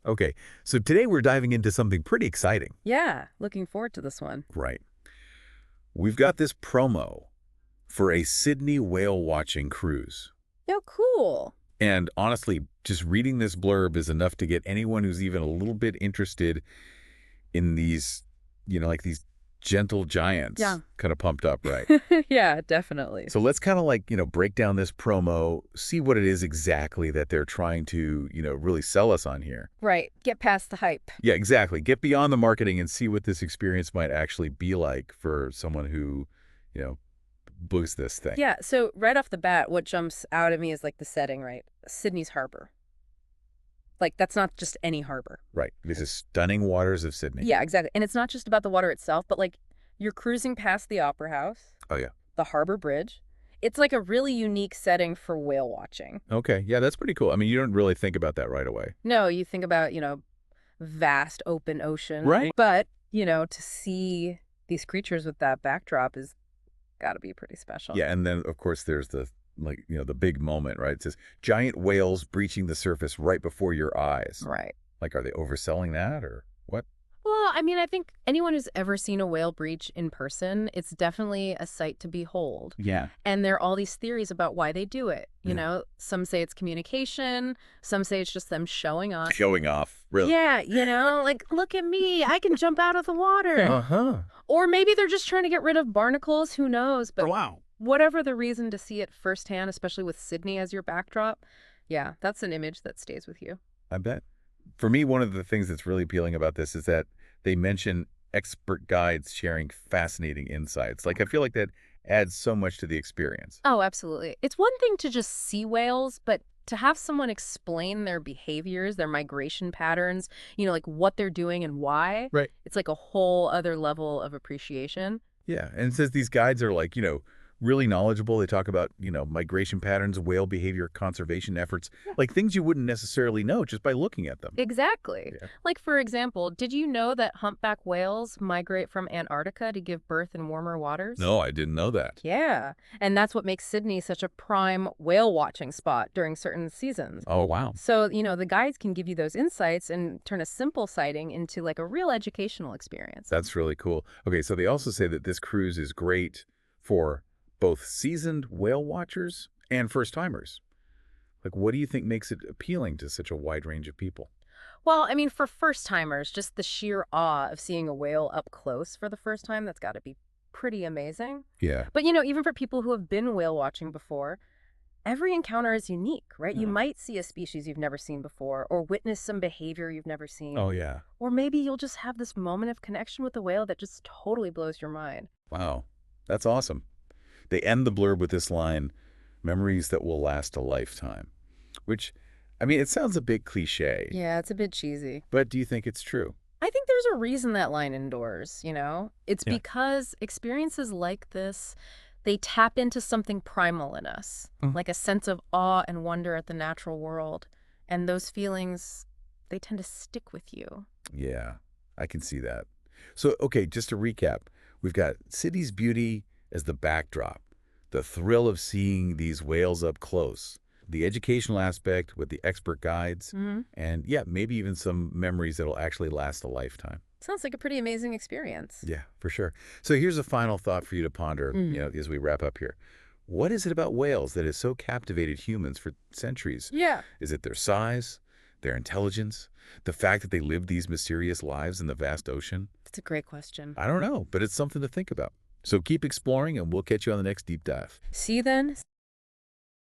Okay, so today we're diving into something pretty exciting. Yeah, looking forward to this one. Right. We've got this promo for a Sydney whale watching cruise. Yo, cool. And honestly, just reading this blurb is enough to get anyone who's even a little bit interested in these, like these gentle giants Yeah. kind of pumped up, right? Yeah, definitely. So let's kind of break down this promo, see what it is exactly that they're trying to, really sell us on here. Right. Get past the hype. Yeah, exactly. Get beyond the marketing and see what this experience might actually be like for someone who, you know, books this thing. Yeah, so right off the bat, what jumps out at me is like the setting, right? Sydney's harbor. Like, that's not just any harbor. Right. This is stunning waters of Sydney. Yeah, exactly. And it's not just about the water itself, but like you're cruising past the Opera House, Oh, yeah. the Harbor Bridge. It's like a really unique setting for whale watching. Okay. Yeah, that's pretty cool. I mean, you don't really think about that right away. No, you think about, vast open ocean. Right. But, to see these creatures with that backdrop is got to be pretty special. Yeah, and then, of course, there's the big moment, right? It says, giant whales breaching the surface right before your eyes. Right. Like, are they overselling that or what? Well, I mean, I think anyone who's ever seen a whale breach in person, it's definitely a sight to behold. Yeah. And there are all these theories about why they do it. Yeah. Some say it's communication, some say it's just them showing off. Showing off, really. Yeah, like, look at me, I can jump out of the water. Uh-huh. Or maybe they're just trying to get rid of barnacles, who knows? But Wow. whatever the reason to see it firsthand, especially with Sydney as your backdrop, yeah, that's an image that stays with you. I bet. For me, one of the things that's really appealing about this is that they mention expert guides sharing fascinating insights. Like, I feel like that adds so much to the experience. Oh, absolutely. It's one thing to just see whales, but to have someone explain their behaviors, their migration patterns, like what they're doing and why, Right. it's like a whole other level of appreciation. Yeah. And it says these guides are really knowledgeable. They talk about, migration patterns, whale behavior, conservation efforts, Yeah. like things you wouldn't necessarily know just by looking at them. Exactly. Yeah. Like, for example, did you know that humpback whales migrate from Antarctica to give birth in warmer waters? No, I didn't know that. Yeah. And that's what makes Sydney such a prime whale watching spot during certain seasons. Oh, wow. So, the guides can give you those insights and turn a simple sighting into like a real educational experience. That's really cool. Okay, so they also say that this cruise is great for both seasoned whale watchers and first-timers. Like, what do you think makes it appealing to such a wide range of people? Well, I mean, for first timers, just the sheer awe of seeing a whale up close for the first time, that's got to be pretty amazing. Yeah. But, even for people who have been whale watching before, every encounter is unique, right? You might see a species you've never seen before or witness some behavior you've never seen. Oh, yeah. Or maybe you'll just have this moment of connection with the whale that just totally blows your mind. Wow. That's awesome. They end the blurb with this line, memories that will last a lifetime, which, I mean, it sounds a bit cliche, Yeah, it's a bit cheesy. but do you think it's true? I think there's a reason that line endures, It's Yeah. because experiences like this, they tap into something primal in us, like a sense of awe and wonder at the natural world. And those feelings, they tend to stick with you. Yeah, I can see that. So, okay, just to recap, we've got city's beauty as the backdrop, the thrill of seeing these whales up close, the educational aspect with the expert guides, and yeah, maybe even some memories that'll actually last a lifetime. Sounds like a pretty amazing experience. Yeah, for sure. So here's a final thought for you to ponder, as we wrap up here. What is it about whales that has so captivated humans for centuries? Yeah. Is it their size, their intelligence, the fact that they live these mysterious lives in the vast ocean? That's a great question. I don't know, but it's something to think about. So keep exploring, and we'll catch you on the next deep dive. See you then.